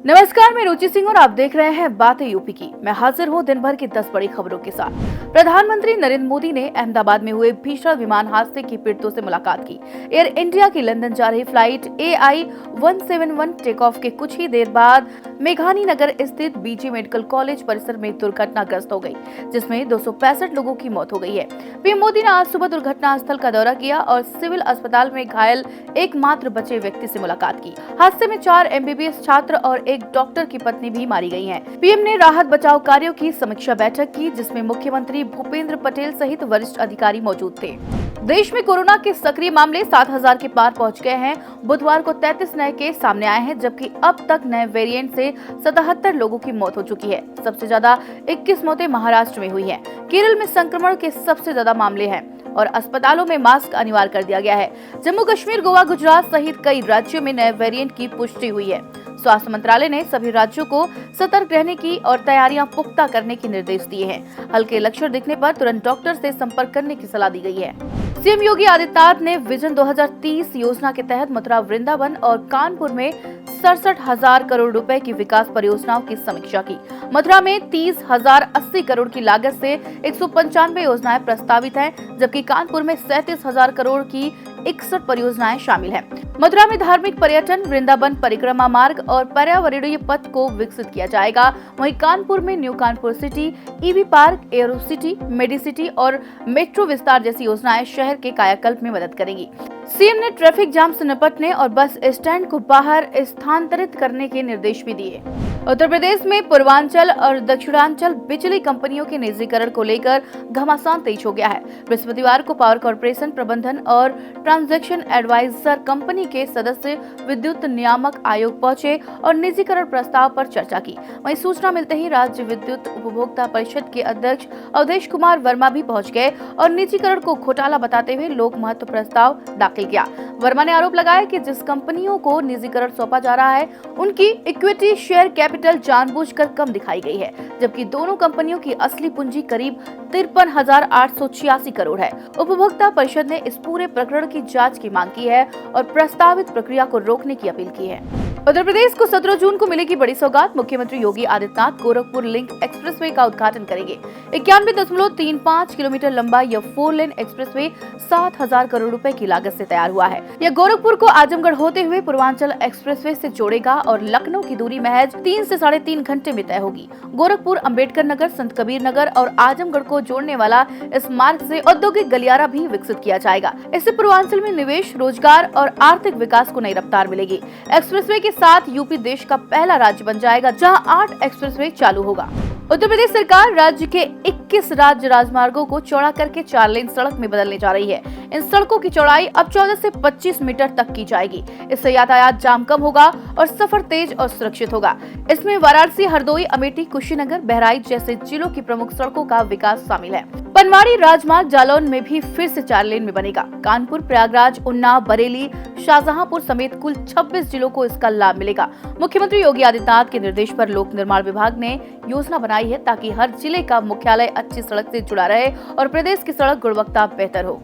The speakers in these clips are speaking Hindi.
नमस्कार, मैं रुचि सिंह और आप देख रहे हैं बातें यूपी की। मैं हाजिर हूं दिन भर की 10 बड़ी खबरों के साथ। प्रधानमंत्री नरेंद्र मोदी ने अहमदाबाद में हुए भीषण विमान हादसे की पीड़ितों से मुलाकात की। एयर इंडिया की लंदन जा रही फ्लाइट AI 171 टेक ऑफ के कुछ ही देर बाद मेघानी नगर स्थित BG मेडिकल कॉलेज परिसर में दुर्घटनाग्रस्त हो गई, जिसमें 265 लोगों की मौत हो गई है। पीएम मोदी ने आज सुबह दुर्घटना स्थल का दौरा किया और सिविल अस्पताल में घायल एकमात्र बचे व्यक्ति से मुलाकात की। हादसे में 4 MBBS छात्र और एक डॉक्टर की पत्नी भी मारी गई हैं। पीएम ने राहत बचाव कार्यों की समीक्षा बैठक की, जिसमें मुख्यमंत्री भूपेंद्र पटेल सहित वरिष्ठ अधिकारी मौजूद थे। देश में कोरोना के सक्रिय मामले 7000 के पार पहुंच गए हैं। बुधवार को 33 नए केस सामने आए हैं, जबकि अब तक नए वेरिएंट से 77 लोगों की मौत हो चुकी है। सबसे ज्यादा 21 मौतें महाराष्ट्र में हुई हैं। केरल में संक्रमण के सबसे ज्यादा मामले हैं और अस्पतालों में मास्क अनिवार्य कर दिया गया है। जम्मू कश्मीर, गोवा, गुजरात सहित कई राज्यों में नए वेरिएंट की पुष्टि हुई है। स्वास्थ्य मंत्रालय ने सभी राज्यों को सतर्क रहने की और तैयारियां पुख्ता करने के निर्देश दिए हैं। हल्के लक्षण दिखने पर तुरंत डॉक्टर से संपर्क करने की सलाह दी गई है। सीएम योगी आदित्यनाथ ने विजन 2030 योजना के तहत मथुरा, वृंदावन और कानपुर में 67,000 करोड़ रुपए की विकास परियोजनाओं की समीक्षा की। मथुरा में 30,080 करोड़ की लागत से 195 योजनाएं प्रस्तावित हैं, जबकि कानपुर में 37,000 करोड़ की 61 परियोजनाएं शामिल हैं। मथुरा में धार्मिक पर्यटन, वृंदावन परिक्रमा मार्ग और पर्यावरणीय पथ को विकसित किया जाएगा। वहीं कानपुर में new Kanpur city, EV park, arrow city, Medicity और मेट्रो विस्तार जैसी योजनाएं शहर के कायाकल्प में मदद करेंगी। सीएम ने ट्रैफिक जाम से निपटने और बस स्टैंड को बाहर स्थानांतरित करने के निर्देश भी दिए। उत्तर प्रदेश में पूर्वांचल और दक्षिणांचल बिजली कंपनियों के निजीकरण को लेकर घमासान तेज हो गया है। बृहस्पतिवार को पावर कॉर्पोरेशन प्रबंधन और ट्रांजैक्शन एडवाइजर कंपनी के सदस्य विद्युत नियामक आयोग पहुंचे और निजीकरण प्रस्ताव पर चर्चा की। वहीं सूचना मिलते ही राज्य विद्युत उपभोक्ता परिषद के अध्यक्ष अवधेश कुमार वर्मा भी पहुंच गए और निजीकरण को घोटाला बताते हुए लोक महत्व प्रस्ताव दाखिल किया। वर्मा ने आरोप लगाया कि जिस कंपनियों को निजीकरण सौंपा जा रहा है, उनकी इक्विटी शेयर कैपिटल जानबूझकर कम दिखाई गई है, जबकि दोनों कंपनियों की असली पूंजी करीब 53,886 करोड़ है। उपभोक्ता परिषद ने इस पूरे प्रकरण की जांच की मांग की है और प्रस्तावित प्रक्रिया को रोकने की अपील की है। उत्तर प्रदेश को 17 जून को मिलेगी बड़ी सौगात। मुख्यमंत्री योगी आदित्यनाथ गोरखपुर लिंक एक्सप्रेसवे का उद्घाटन करेंगे। 91.35 किलोमीटर लंबा यह 4 लेन एक्सप्रेसवे 7,000 करोड़ रुपए की लागत से तैयार हुआ है। यह गोरखपुर को आजमगढ़ होते हुए पूर्वांचल एक्सप्रेसवे से जोड़ेगा और लखनऊ की दूरी महज 3 से 3.5 घंटे में तय होगी। गोरखपुर, अम्बेडकर नगर, संत कबीर नगर और आजमगढ़ को जोड़ने वाला इस मार्ग से औद्योगिक गलियारा भी विकसित किया जाएगा। इससे पूर्वांचल में निवेश, रोजगार और आर्थिक विकास को नई रफ्तार मिलेगी। एक्सप्रेसवे के साथ यूपी देश का पहला राज्य बन जाएगा जहां 8 एक्सप्रेसवे चालू होगा। उत्तर प्रदेश सरकार राज्य के 21 राज्य राजमार्गों को चौड़ा करके 4 लेन सड़क में बदलने जा रही है। इन सड़कों की चौड़ाई अब 14 से 25 मीटर तक की जाएगी। इससे यातायात जाम कम होगा और सफर तेज और सुरक्षित होगा। इसमें वाराणसी, हरदोई, अमेठी, कुशीनगर, बहराइच जैसे जिलों की प्रमुख सड़कों का विकास शामिल है। पनवाड़ी राजमार्ग जालौन में भी फिर से 4 लेन में बनेगा। कानपुर, प्रयागराज, उन्नाव, बरेली, शाहजहांपुर समेत कुल 26 जिलों को इसका लाभ मिलेगा। मुख्यमंत्री योगी आदित्यनाथ के निर्देश पर लोक निर्माण विभाग ने योजना बनाई है ताकि हर जिले का मुख्यालय अच्छी सड़क से जुड़ा रहे और प्रदेश की सड़क गुणवत्ता बेहतर हो।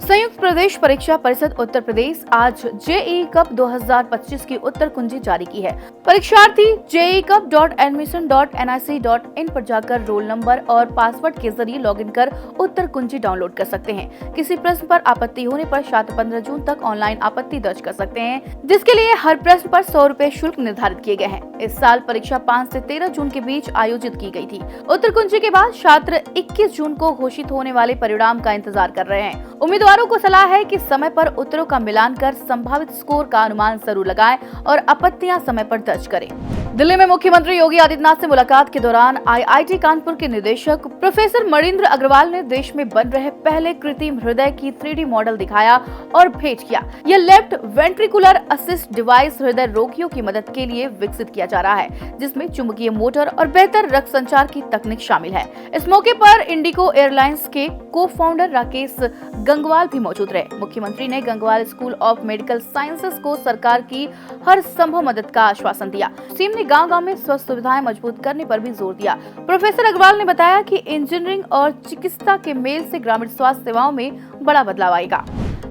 संयुक्त प्रदेश परीक्षा परिषद उत्तर प्रदेश आज JEE कप 2025 की उत्तर कुंजी जारी की है। परीक्षार्थी jeecup.admission.nic.in पर जाकर रोल नंबर और पासवर्ड के जरिए लॉगिन कर उत्तर कुंजी डाउनलोड कर सकते हैं। किसी प्रश्न पर आपत्ति होने पर छात्र 15 जून तक ऑनलाइन आपत्ति दर्ज कर सकते हैं, जिसके लिए हर प्रश्न पर 100 रुपए शुल्क निर्धारित किए गए हैं। इस साल परीक्षा 5 से 13 जून के बीच आयोजित की गई थी। उत्तर कुंजी के बाद छात्र 21 जून को घोषित होने वाले परिणाम का इंतजार कर रहे हैं। उम्मीदवारों को सलाह है कि समय पर उत्तरों का मिलान कर संभावित स्कोर का अनुमान जरूर लगाएं और आपत्तियां समय पर दर्ज करें। दिल्ली में मुख्यमंत्री योगी आदित्यनाथ से मुलाकात के दौरान IIT कानपुर के निदेशक प्रोफेसर मणिंद्र अग्रवाल ने देश में बन रहे पहले कृत्रिम हृदय की 3D मॉडल दिखाया और भेंट किया। यह लेफ्ट वेंट्रिकुलर असिस्ट डिवाइस हृदय रोगियों की मदद के लिए विकसित किया जा रहा है, जिसमें चुंबकीय मोटर और बेहतर रक्त संचार की तकनीक शामिल है। इस मौके पर इंडिगो एयरलाइंस के को-फाउंडर राकेश गंगवाल भी मौजूद रहे। मुख्यमंत्री ने Gangwal school of medical sciences को सरकार की हर संभव मदद का आश्वासन दिया। सीएम ने गांव-गांव में स्वास्थ्य सुविधाएं मजबूत करने पर भी जोर दिया। प्रोफेसर अग्रवाल ने बताया कि इंजीनियरिंग और चिकित्सा के मेल से ग्रामीण स्वास्थ्य सेवाओं में बड़ा बदलाव आएगा।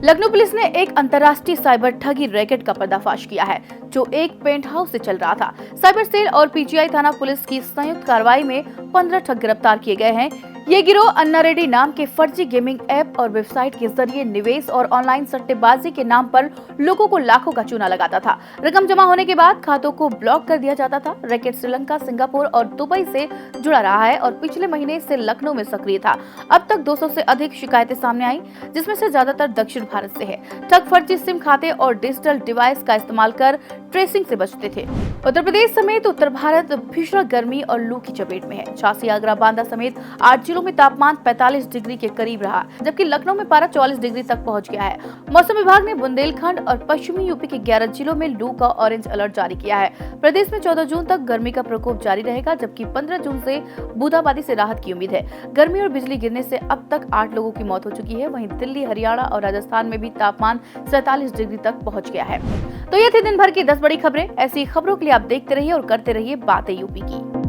लखनऊ पुलिस ने एक अंतर्राष्ट्रीय साइबर ठगी रैकेट का पर्दाफाश किया है, जो एक पेंट हाउस से चल रहा था। साइबर सेल और पीजीआई थाना पुलिस की संयुक्त कार्रवाई में 15 ठग गिरफ्तार किए गए हैं। ये गिरोह अन्ना रेड्डी नाम के फर्जी गेमिंग ऐप और वेबसाइट के जरिए निवेश और ऑनलाइन सट्टेबाजी के नाम पर लोगों को लाखों का चूना लगाता था। रकम जमा होने के बाद खातों को ब्लॉक कर दिया जाता था। रैकेट श्रीलंका, सिंगापुर और दुबई से जुड़ा रहा है और पिछले महीने से लखनऊ में सक्रिय था। अब तक 200 से अधिक शिकायतें सामने आई, जिसमें से ज्यादातर दक्षिण भारत से है। ठग फर्जी सिम खाते और डिजिटल डिवाइस का इस्तेमाल कर ट्रेसिंग से बचते थे। उत्तर प्रदेश समेत उत्तर भारत भीषण गर्मी और लू की चपेट में है। झांसी, आगरा, बांदा समेत 8 जिलों में तापमान 45 डिग्री के करीब रहा, जबकि लखनऊ में पारा 44 डिग्री तक पहुंच गया है। मौसम विभाग ने बुंदेलखंड और पश्चिमी यूपी के 11 जिलों में लू का ऑरेंज अलर्ट जारी किया है। प्रदेश में 14 जून तक गर्मी का प्रकोप जारी रहेगा, जबकि 15 जून से बूंदाबांदी से राहत की उम्मीद है। गर्मी और बिजली गिरने से अब तक 8 लोगों की मौत हो चुकी है। वहीं दिल्ली, हरियाणा और राजस्थान में भी तापमान 47 डिग्री तक पहुंच गया है। तो ये थी दिन भर की 10 बड़ी खबरें। ऐसी खबरों के लिए आप देखते रहिए और करते रहिए बातें यूपी की।